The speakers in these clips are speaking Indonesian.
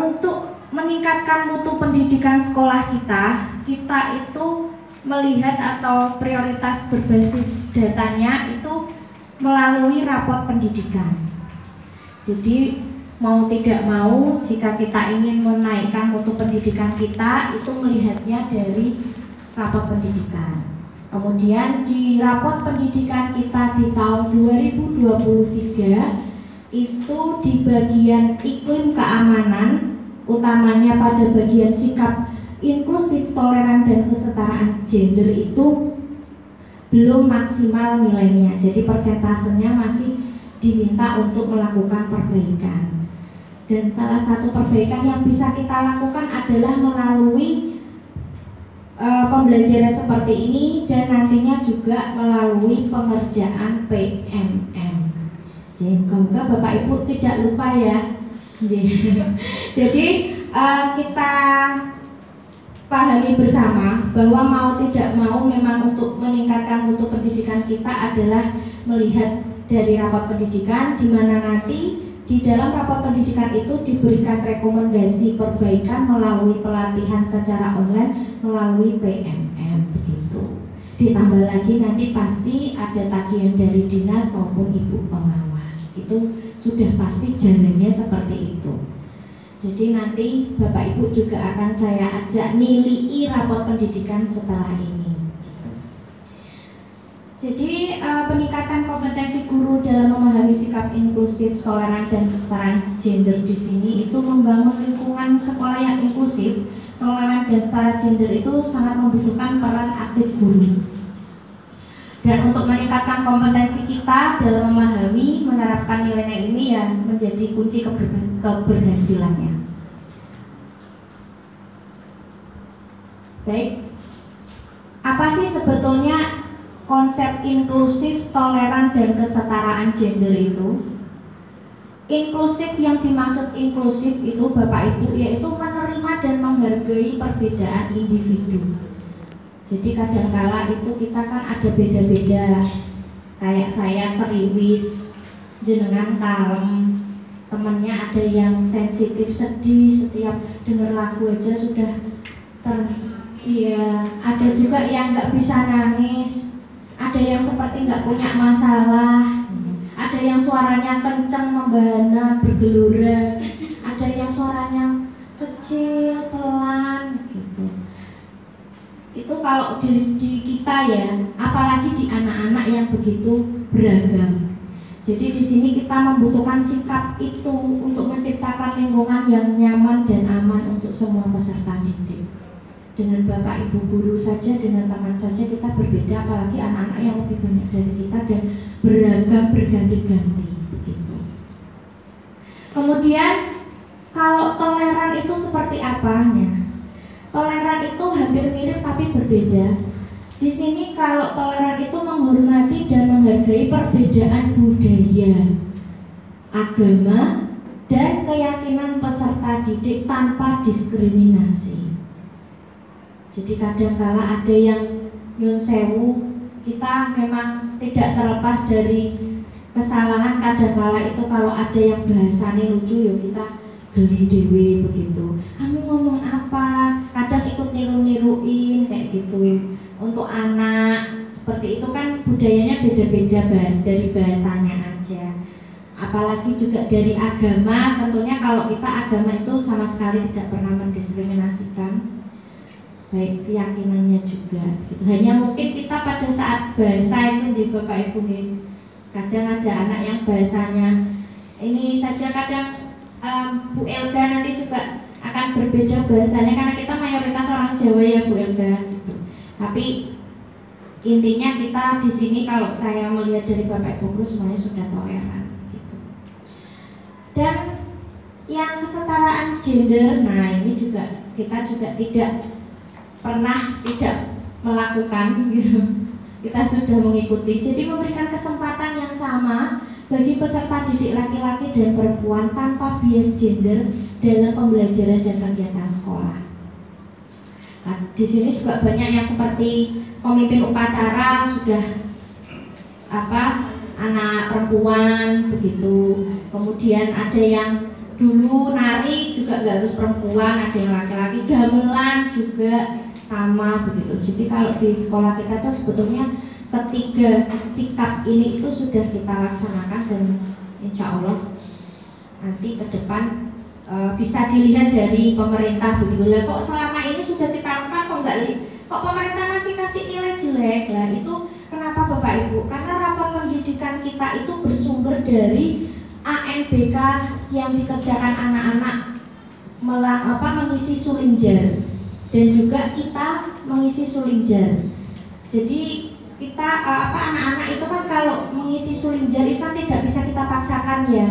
Untuk meningkatkan mutu pendidikan sekolah kita itu melihat atau prioritas berbasis datanya itu melalui rapot pendidikan. Jadi mau tidak mau, jika kita ingin menaikkan mutu pendidikan kita, itu melihatnya dari rapot pendidikan. Kemudian di rapot pendidikan kita di tahun 2023 itu di bagian iklim keamanan, utamanya pada bagian sikap inklusif, toleran, dan kesetaraan gender itu belum maksimal nilainya. Jadi persentasenya masih diminta untuk melakukan perbaikan. Dan salah satu perbaikan yang bisa kita lakukan adalah melalui pembelajaran seperti ini, dan nantinya juga melalui pengerjaan PMM. Semoga Bapak Ibu tidak lupa ya. Jadi kita pahami bersama bahwa mau tidak mau memang untuk meningkatkan mutu pendidikan kita adalah melihat dari rapot pendidikan, di mana nanti di dalam rapot pendidikan itu diberikan rekomendasi perbaikan melalui pelatihan secara online melalui PMM begitu. Ditambah lagi nanti pasti ada tagihan dari dinas maupun ibu pengawas. Itu sudah pasti jalannya seperti itu. Jadi nanti Bapak Ibu juga akan saya ajak nilai rapot pendidikan setelah ini. Jadi peningkatan kompetensi guru dalam memahami sikap inklusif, toleran, dan kesetaraan gender di sini itu membangun lingkungan sekolah yang inklusif, toleran, dan setara gender itu sangat membutuhkan peran aktif guru. Dan untuk meningkatkan kompetensi kita dalam memahami, menerapkan nilai-nilai ini yang menjadi kunci keberhasilannya. Baik, apa sih sebetulnya konsep inklusif, toleran, dan kesetaraan gender itu? Inklusif, yang dimaksud inklusif itu Bapak Ibu yaitu menerima dan menghargai perbedaan individu. Jadi kadangkala itu kita kan ada beda-beda. Kayak saya ceriwis, jenengan kalem, temannya ada yang sensitif, sedih, setiap dengar lagu aja sudah ada juga yang nggak bisa nangis, ada yang seperti nggak punya masalah, ada yang suaranya kencang, membahana, bergelora, ada yang suaranya kecil, pelan gitu. Itu kalau di kita ya, apalagi di anak-anak yang begitu beragam. Jadi di sini kita membutuhkan sikap itu untuk menciptakan lingkungan yang nyaman dan aman untuk semua peserta didik. Dengan Bapak Ibu guru saja, dengan teman saja kita berbeda, apalagi anak-anak yang lebih banyak dari kita dan beragam, berganti-ganti begitu. Kemudian kalau toleran itu seperti apanya? Toleran itu hampir mirip tapi berbeda. Di sini kalau toleran itu menghormati dan menghargai perbedaan budaya, agama, dan keyakinan peserta didik tanpa diskriminasi. Jadi kadangkala ada yang nyun sewu, kita memang tidak terlepas dari kesalahan. Kadangkala itu kalau ada yang bahasanya lucu ya kita geli dewe begitu. Kamu ngomong apa? Kadang ikut niru-niruin kayak gitu. Untuk anak seperti itu kan budayanya beda-beda dari bahasanya aja. Apalagi juga dari agama, tentunya kalau kita agama itu sama sekali tidak pernah mendiskriminasikan, baik keyakinannya juga gitu. Hanya mungkin kita pada saat bahasa itu di Bapak Ibu nih, kadang ada anak yang bahasanya ini saja, kadang Bu Elga nanti juga akan berbeda bahasanya karena kita mayoritas orang Jawa ya Bu Elga gitu. Tapi intinya kita di sini kalau saya melihat dari Bapak Ibu semuanya sudah toleran gitu. Dan yang kesetaraan gender, nah ini juga kita juga tidak pernah tidak melakukan gitu. Kita sudah mengikuti. Jadi memberikan kesempatan yang sama bagi peserta didik laki-laki dan perempuan tanpa bias gender dalam pembelajaran dan kegiatan sekolah. Nah, di sini juga banyak yang seperti pemimpin upacara sudah anak perempuan begitu. Kemudian ada yang dulu nari tari juga nggak harus perempuan, ada yang laki-laki. Gamelan juga sama begitu. Jadi kalau di sekolah kita tuh sebetulnya ketiga sikap ini itu sudah kita laksanakan, dan insya Allah nanti ke depan bisa dilihat dari pemerintah begitu. Lah kok selama ini sudah kita lakukan kok pemerintah masih kasih nilai jelek? Lah itu kenapa Bapak Ibu? Karena rapat pendidikan kita itu bersumber dari ANBK yang dikerjakan anak-anak mengisi sulinjar, dan juga kita mengisi sulinjar. Jadi kita anak-anak itu kan kalau mengisi sulinjar itu kan tidak bisa kita paksakan ya.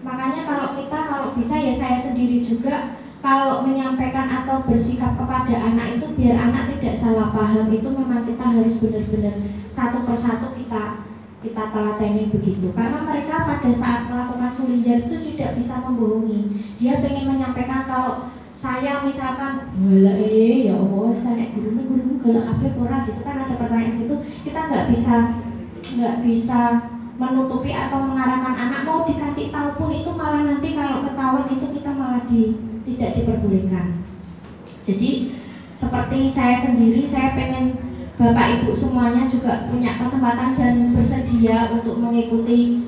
Makanya kalau bisa ya, saya sendiri juga kalau menyampaikan atau bersikap kepada anak itu biar anak tidak salah paham, itu memang kita harus benar-benar satu persatu kita telateni begitu. Karena mereka pada saat melakukan sulinjar itu tidak bisa membohongi. Dia pengen menyampaikan kalau saya misalkan ya Allah, saya guru galak apa ora gitu kan, ada pertanyaan gitu, kita nggak bisa menutupi atau mengarahkan anak. Mau dikasih tahu pun itu malah nanti kalau ketahuan itu kita malah tidak diperbolehkan. Jadi seperti saya sendiri, saya pengen Bapak Ibu semuanya juga punya kesempatan dan bersedia untuk mengikuti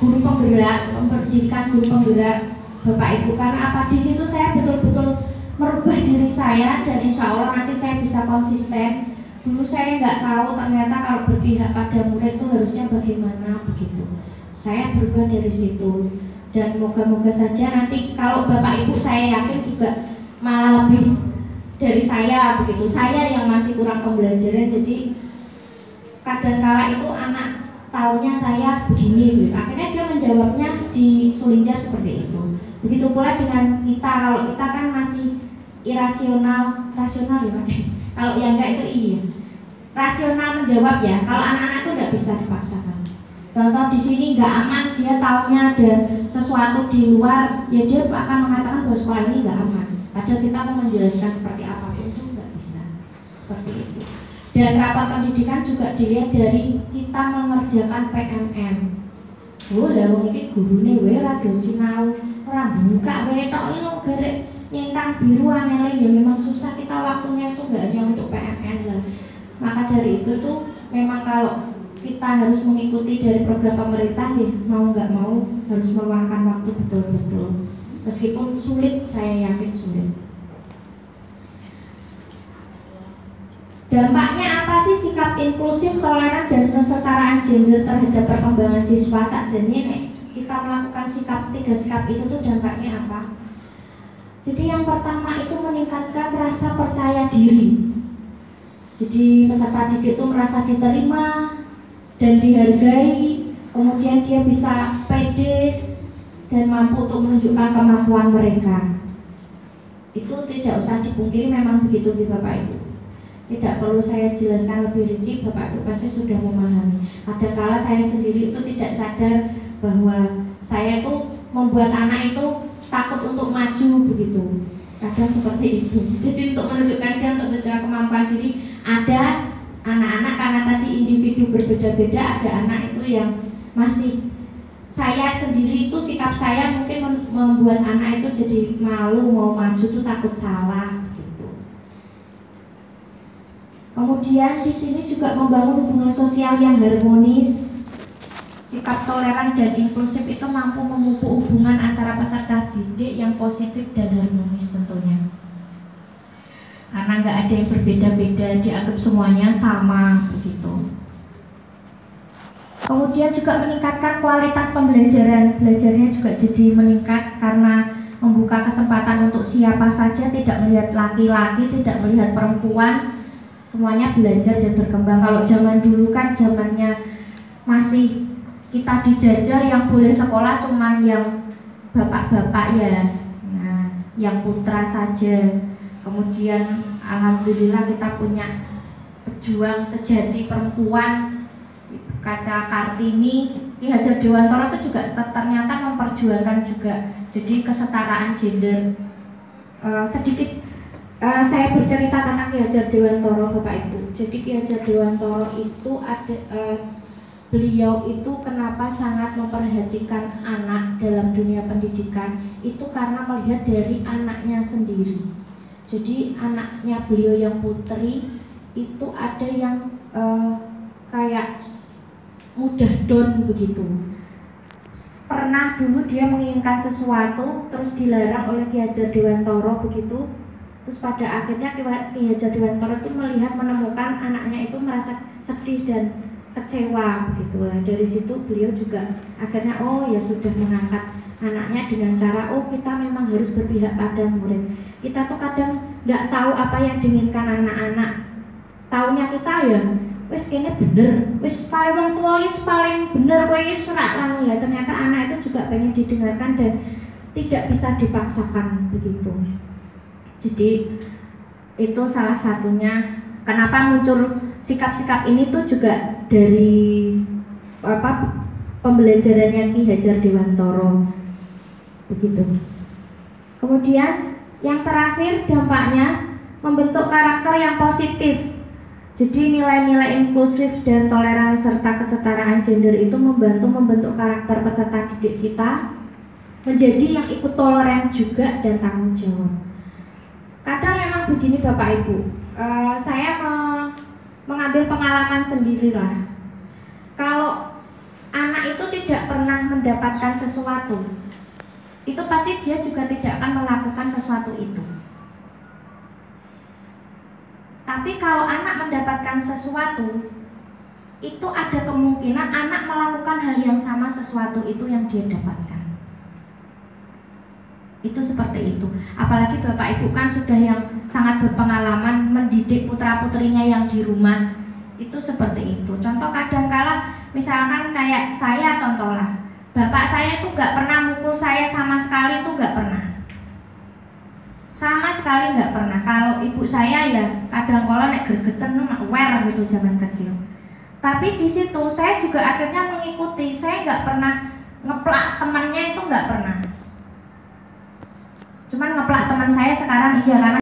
guru penggerak, pendidikan guru penggerak Bapak Ibu. Karena di situ saya betul-betul merubah diri saya, dan insya Allah nanti saya bisa konsisten. Dulu saya nggak tahu ternyata kalau berpihak pada murid itu harusnya bagaimana begitu. Saya berubah dari situ, dan moga-moga saja nanti kalau Bapak Ibu, saya yakin juga malah lebih dari saya begitu. Saya yang masih kurang pembelajaran, jadi kadangkala itu anak taunya saya begini begitu. Akhirnya dia menjawabnya di sulinjar seperti itu. Begitu pula dengan kita, kalau kita kan masih rasional ya Pak. Kalau yang enggak itu iya. Rasional menjawab ya. Kalau anak-anak itu nggak bisa dipaksakan. Contoh di sini nggak aman, dia taunya ada sesuatu di luar, ya dia akan mengatakan bahwa sekolah ini nggak aman. Padahal kita mau menjelaskan seperti apapun itu nggak bisa. Seperti itu. Dan rapat pendidikan juga dilihat dari kita mengerjakan PMM. Lah wong iki gurune wae ora do sinau, ora buka wae tok iki garek nyentang biru angel ya, memang susah kita waktunya itu enggak hanya untuk PMN lah. Maka dari itu tuh memang kalau kita harus mengikuti dari program pemerintah ya, mau nggak mau harus meluangkan waktu betul-betul. Meskipun sulit, saya yakin sulit. Dampaknya apa sih sikap inklusif, toleran, dan kesetaraan gender terhadap perkembangan siswa saat ini? Kita melakukan tiga sikap itu tuh dampaknya apa? Jadi yang pertama itu meningkatkan rasa percaya diri. Jadi peserta didik itu merasa diterima dan dihargai, kemudian dia bisa pede dan mampu untuk menunjukkan kemampuan mereka. Itu tidak usah dipungkiri, memang begitu di Bapak Ibu. Tidak perlu saya jelaskan lebih rinci, Bapak Ibu pasti sudah memahami. Kadangkala saya sendiri itu tidak sadar bahwa saya itu membuat anak itu takut untuk maju begitu. Kadang seperti itu. Jadi untuk menunjukkan dia untuk menunjukkan kemampuan diri, ada anak-anak karena tadi individu berbeda-beda, ada anak itu yang masih, saya sendiri itu sikap saya mungkin membuat anak itu jadi malu mau maju tuh takut salah gitu. Kemudian di sini juga membangun hubungan sosial yang harmonis. Sikap toleran dan inklusif itu mampu memupuk hubungan antara peserta didik yang positif dan harmonis tentunya. Karena nggak ada yang berbeda-beda, dianggap semuanya sama begitu. Kemudian juga meningkatkan kualitas pembelajaran. Belajarnya juga jadi meningkat karena membuka kesempatan untuk siapa saja, tidak melihat laki-laki, tidak melihat perempuan, semuanya belajar dan berkembang. Kalau zaman dulu kan zamannya masih kita dijajah, yang boleh sekolah cuman yang bapak-bapak ya, nah, yang putra saja. Kemudian alhamdulillah kita punya pejuang sejati perempuan, kata Kartini, Ki Hajar Dewantara itu juga ternyata memperjuangkan juga jadi kesetaraan gender. Sedikit saya bercerita tentang Ki Hajar Dewantara Bapak Ibu. Jadi Ki Hajar Dewantara itu ada beliau itu kenapa sangat memperhatikan anak dalam dunia pendidikan, itu karena melihat dari anaknya sendiri. Jadi anaknya beliau yang putri itu ada yang kayak mudah down begitu. Pernah dulu dia menginginkan sesuatu terus dilarang oleh Ki Hajar Dewantara begitu. Terus pada akhirnya Ki Hajar Dewantara itu menemukan anaknya itu merasa sedih dan kecewa begitulah. Dari situ beliau juga akhirnya oh ya sudah mengangkat anaknya dengan cara oh kita memang harus berpihak pada murid. Kita tuh kadang nggak tahu apa yang diinginkan anak-anak. Taunya kita ya wis kene bener, wis paling wong tua wis paling bener kowe wis ora lan ya ternyata anak itu juga pengen didengarkan dan tidak bisa dipaksakan begitu. Jadi itu salah satunya kenapa muncul sikap-sikap ini tuh juga dari pembelajarannya Ki Hajar Dewantara begitu. Kemudian yang terakhir dampaknya membentuk karakter yang positif. Jadi nilai-nilai inklusif dan toleransi serta kesetaraan gender itu membentuk karakter peserta didik kita menjadi yang ikut toleran juga dan tanggung jawab. Kadang memang begini Bapak Ibu, saya mengambil pengalaman sendirilah. Kalau anak itu tidak pernah mendapatkan sesuatu, itu pasti dia juga tidak akan melakukan sesuatu itu. Tapi kalau anak mendapatkan sesuatu, itu ada kemungkinan anak melakukan hal yang sama sesuatu itu yang dia dapatkan. Itu seperti itu. Apalagi Bapak Ibu kan sudah yang sangat berpengalaman mendidik putra-putrinya yang di rumah. Itu seperti itu. Contoh kadangkala misalkan kayak saya contohlah, bapak saya itu nggak pernah mukul saya sama sekali, itu nggak pernah. Sama sekali nggak pernah. Kalau ibu saya ya kadang-kala nek gregeten wer gitu zaman kecil. Tapi di situ saya juga akhirnya mengikuti. Saya nggak pernah ngeplak temannya, itu nggak pernah. Cuman ngeplak teman saya sekarang iya karena